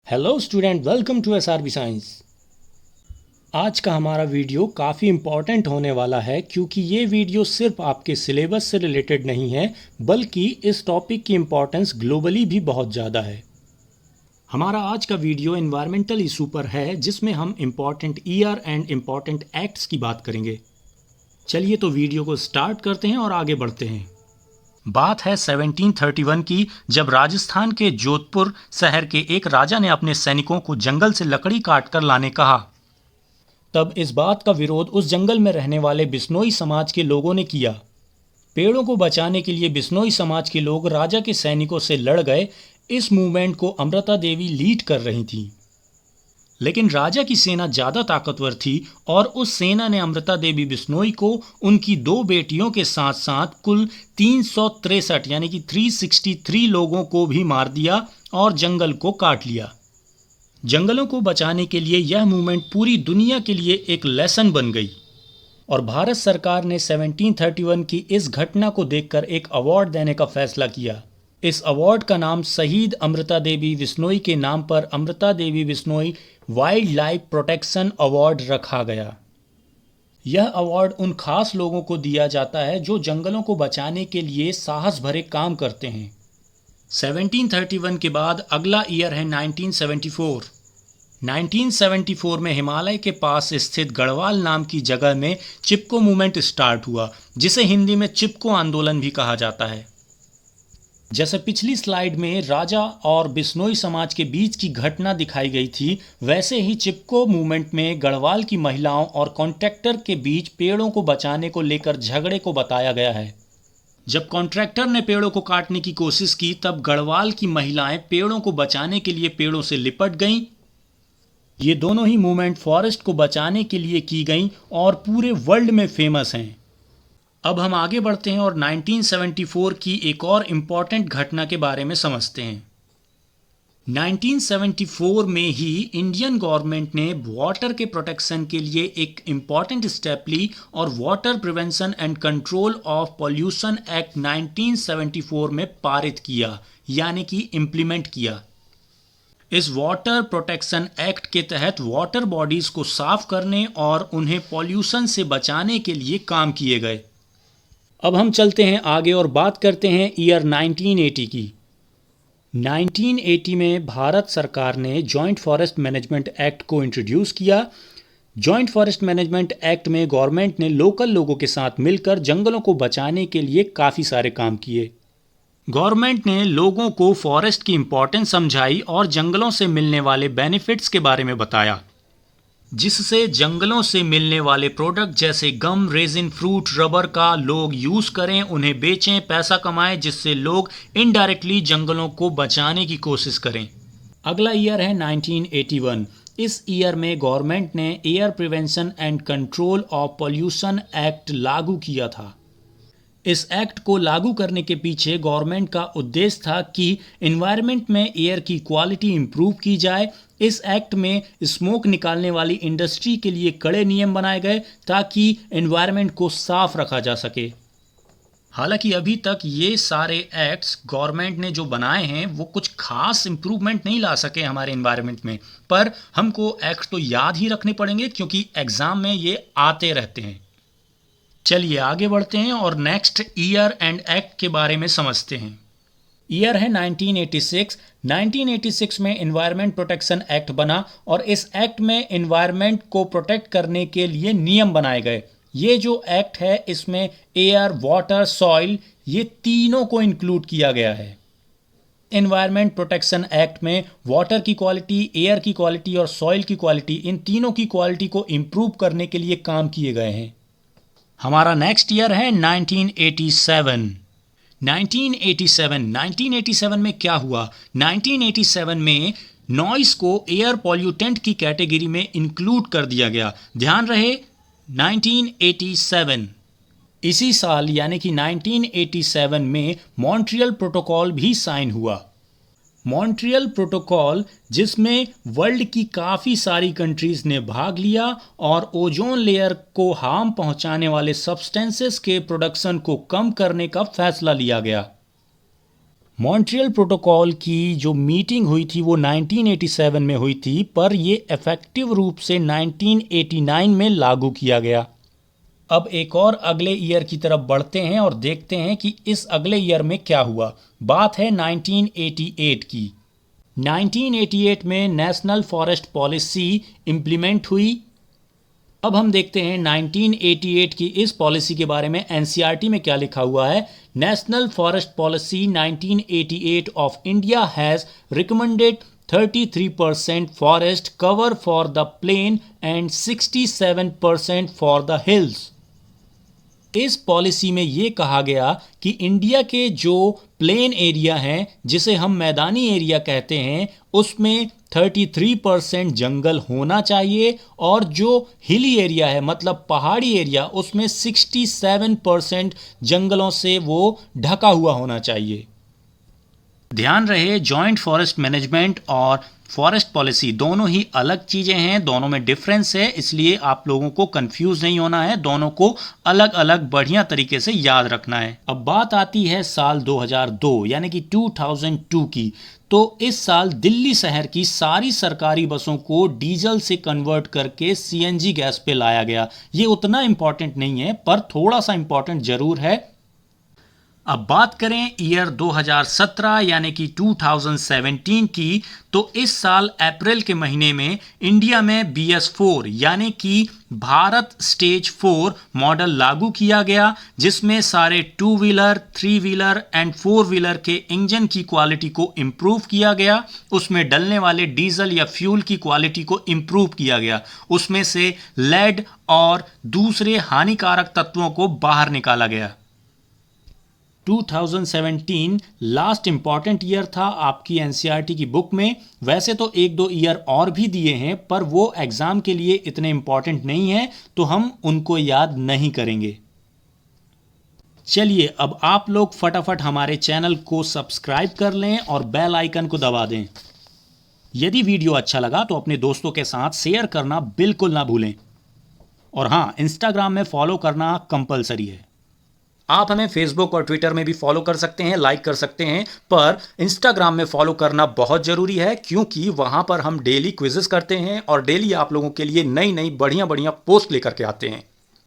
Hello student, welcome to SRB science. आज का हमारा वीडियो काफ़ी इम्पॉर्टेंट होने वाला है क्योंकि ये वीडियो सिर्फ आपके सिलेबस से रिलेटेड नहीं है बल्कि इस टॉपिक की इम्पॉर्टेंस ग्लोबली भी बहुत ज़्यादा है। हमारा आज का वीडियो एनवायरमेंटल इशू पर है जिसमें हम important year and important acts की बात करेंगे। चलिए तो वीडियो को स्टार्ट करते हैं और आगे बढ़ते हैं। बात है 1731 की, जब राजस्थान के जोधपुर शहर के एक राजा ने अपने सैनिकों को जंगल से लकड़ी काट कर लाने कहा। तब इस बात का विरोध उस जंगल में रहने वाले बिश्नोई समाज के लोगों ने किया। पेड़ों को बचाने के लिए बिश्नोई समाज के लोग राजा के सैनिकों से लड़ गए। इस मूवमेंट को अमृता देवी लीड कर रही थी, लेकिन राजा की सेना ज्यादा ताकतवर थी और उस सेना ने अमृता देवी बिश्नोई को उनकी दो बेटियों के साथ साथ कुल 363 यानी कि 363 लोगों को भी मार दिया और जंगल को काट लिया। जंगलों को बचाने के लिए यह मूवमेंट पूरी दुनिया के लिए एक लेसन बन गई और भारत सरकार ने 1731 की इस घटना को देखकर एक अवार्ड देने का फैसला किया। इस अवार्ड का नाम शहीद अमृता देवी बिश्नोई के नाम पर Amrita Devi Bishnoi wildlife protection award रखा गया। यह अवार्ड उन खास लोगों को दिया जाता है जो जंगलों को बचाने के लिए साहस भरे काम करते हैं। 1731 के बाद अगला ईयर है 1974। 1974 में हिमालय के पास स्थित गढ़वाल नाम की जगह में चिपको मूवमेंट स्टार्ट हुआ, जिसे हिंदी में चिपको आंदोलन भी कहा जाता है। जैसे पिछली स्लाइड में राजा और बिश्नोई समाज के बीच की घटना दिखाई गई थी, वैसे ही चिपको मूवमेंट में गढ़वाल की महिलाओं और कॉन्ट्रैक्टर के बीच पेड़ों को बचाने को लेकर झगड़े को बताया गया है। जब कॉन्ट्रैक्टर ने पेड़ों को काटने की कोशिश की तब गढ़वाल की महिलाएं पेड़ों को बचाने के लिए पेड़ों से लिपट गईं। ये दोनों ही मूवमेंट फॉरेस्ट को बचाने के लिए की गई और पूरे वर्ल्ड में फेमस हैं। अब हम आगे बढ़ते हैं और 1974 की एक और इम्पॉर्टेंट घटना के बारे में समझते हैं। 1974 में ही इंडियन गवर्नमेंट ने वाटर के प्रोटेक्शन के लिए एक इम्पॉर्टेंट स्टेप ली और water prevention and control of pollution act 1974 में पारित किया, यानी कि इम्प्लीमेंट किया। इस वाटर प्रोटेक्शन एक्ट के तहत वाटर बॉडीज को साफ करने और उन्हें पॉल्यूशन से बचाने के लिए काम किए गए। अब हम चलते हैं आगे और बात करते हैं ईयर 1980 की। 1980 में भारत सरकार ने जॉइंट फॉरेस्ट मैनेजमेंट एक्ट को इंट्रोड्यूस किया। जॉइंट फॉरेस्ट मैनेजमेंट एक्ट में गवर्नमेंट ने लोकल लोगों के साथ मिलकर जंगलों को बचाने के लिए काफ़ी सारे काम किए। गवर्नमेंट ने लोगों को फॉरेस्ट की इम्पोर्टेंस समझाई और जंगलों से मिलने वाले बेनिफिट्स के बारे में बताया, जिससे जंगलों से मिलने वाले प्रोडक्ट जैसे गम, रेजिन, फ्रूट, रबर का लोग यूज़ करें, उन्हें बेचें, पैसा कमाएं, जिससे लोग इनडायरेक्टली जंगलों को बचाने की कोशिश करें। अगला ईयर है 1981। इस ईयर में गवर्नमेंट ने air prevention and control of pollution act लागू किया था। इस एक्ट को लागू करने के पीछे गवर्नमेंट का उद्देश्य था कि एनवायरनमेंट में एयर की क्वालिटी इंप्रूव की जाए। इस एक्ट में स्मोक निकालने वाली इंडस्ट्री के लिए कड़े नियम बनाए गए ताकि एनवायरनमेंट को साफ रखा जा सके। हालांकि अभी तक ये सारे एक्ट्स गवर्नमेंट ने जो बनाए हैं वो कुछ खास इंप्रूवमेंट नहीं ला सके हमारे एनवायरनमेंट में, पर हमको एक्ट तो याद ही रखने पड़ेंगे क्योंकि एग्जाम में ये आते रहते हैं। चलिए आगे बढ़ते हैं और नेक्स्ट ईयर एंड एक्ट के बारे में समझते हैं। ईयर है 1986। 1986 में एनवायरनमेंट प्रोटेक्शन एक्ट बना और इस एक्ट में एनवायरनमेंट को प्रोटेक्ट करने के लिए नियम बनाए गए। ये जो एक्ट है इसमें एयर, वाटर, सॉइल, ये तीनों को इंक्लूड किया गया है। एनवायरनमेंट प्रोटेक्शन एक्ट में वाटर की क्वालिटी, एयर की क्वालिटी और सॉइल की क्वालिटी, इन तीनों की क्वालिटी को इम्प्रूव करने के लिए काम किए गए हैं। हमारा नेक्स्ट ईयर है 1987। 1987 में क्या हुआ? 1987 में नॉइस को एयर पॉल्यूटेंट की कैटेगरी में इंक्लूड कर दिया गया। ध्यान रहे 1987। इसी साल यानी कि 1987 में मॉन्ट्रियल प्रोटोकॉल भी साइन हुआ। मॉन्ट्रियल प्रोटोकॉल जिसमें वर्ल्ड की काफ़ी सारी कंट्रीज़ ने भाग लिया और ओजोन लेयर को हार्म पहुंचाने वाले सब्सटेंसेस के प्रोडक्शन को कम करने का फैसला लिया गया। मॉन्ट्रियल प्रोटोकॉल की जो मीटिंग हुई थी वो 1987 में हुई थी, पर ये इफेक्टिव रूप से 1989 में लागू किया गया। अब एक और अगले ईयर की तरफ बढ़ते हैं और देखते हैं कि इस अगले ईयर में क्या हुआ। बात है 1988 की। 1988 में नेशनल फॉरेस्ट पॉलिसी इम्प्लीमेंट हुई। अब हम देखते हैं 1988 की इस पॉलिसी के बारे में एनसीईआरटी में क्या लिखा हुआ है। National forest policy 1988 of India has recommended 33% forest cover for the plain and 67% for the hills. इस पॉलिसी में यह कहा गया कि इंडिया के जो प्लेन एरिया हैं, जिसे हम मैदानी एरिया कहते हैं, उसमें 33% जंगल होना चाहिए और जो हिली एरिया है मतलब पहाड़ी एरिया, उसमें 67% जंगलों से वो ढका हुआ होना चाहिए। ध्यान रहे, जॉइंट फॉरेस्ट मैनेजमेंट और फॉरेस्ट पॉलिसी दोनों ही अलग चीजें हैं, दोनों में डिफरेंस है, इसलिए आप लोगों को कंफ्यूज नहीं होना है, दोनों को अलग अलग बढ़िया तरीके से याद रखना है। अब बात आती है साल 2002 यानी कि 2002 की। तो इस साल दिल्ली शहर की सारी सरकारी बसों को डीजल से कन्वर्ट करके सीएनजी गैस पे लाया गया। ये उतना इंपॉर्टेंट नहीं है, पर थोड़ा सा इंपॉर्टेंट जरूर है। अब बात करें ईयर 2017 यानी कि 2017 की, तो इस साल अप्रैल के महीने में इंडिया में BS4 यानी कि भारत स्टेज 4 मॉडल लागू किया गया, जिसमें सारे 2 व्हीलर, 3 व्हीलर एंड 4 व्हीलर के इंजन की क्वालिटी को इम्प्रूव किया गया। उसमें डलने वाले डीजल या फ्यूल की क्वालिटी को इम्प्रूव किया गया। उसमें से लेड और दूसरे हानिकारक तत्वों को बाहर निकाला गया। 2017 लास्ट इंपॉर्टेंट ईयर था आपकी एनसीईआरटी की बुक में। वैसे तो एक दो ईयर और भी दिए हैं, पर वो एग्जाम के लिए इतने इंपॉर्टेंट नहीं है, तो हम उनको याद नहीं करेंगे। चलिए अब आप लोग फटाफट हमारे चैनल को सब्सक्राइब कर लें और बेल आइकन को दबा दें। यदि वीडियो अच्छा लगा तो अपने दोस्तों के साथ शेयर करना बिल्कुल ना भूलें। और हाँ, इंस्टाग्राम में फॉलो करना कंपलसरी है। आप हमें फेसबुक और ट्विटर में भी फॉलो कर सकते हैं, लाइक कर सकते हैं, पर इंस्टाग्राम में फॉलो करना बहुत जरूरी है, क्योंकि वहां पर हम डेली क्विज़ेस करते हैं और डेली आप लोगों के लिए नई नई बढ़िया बढ़िया पोस्ट लेकर के आते हैं।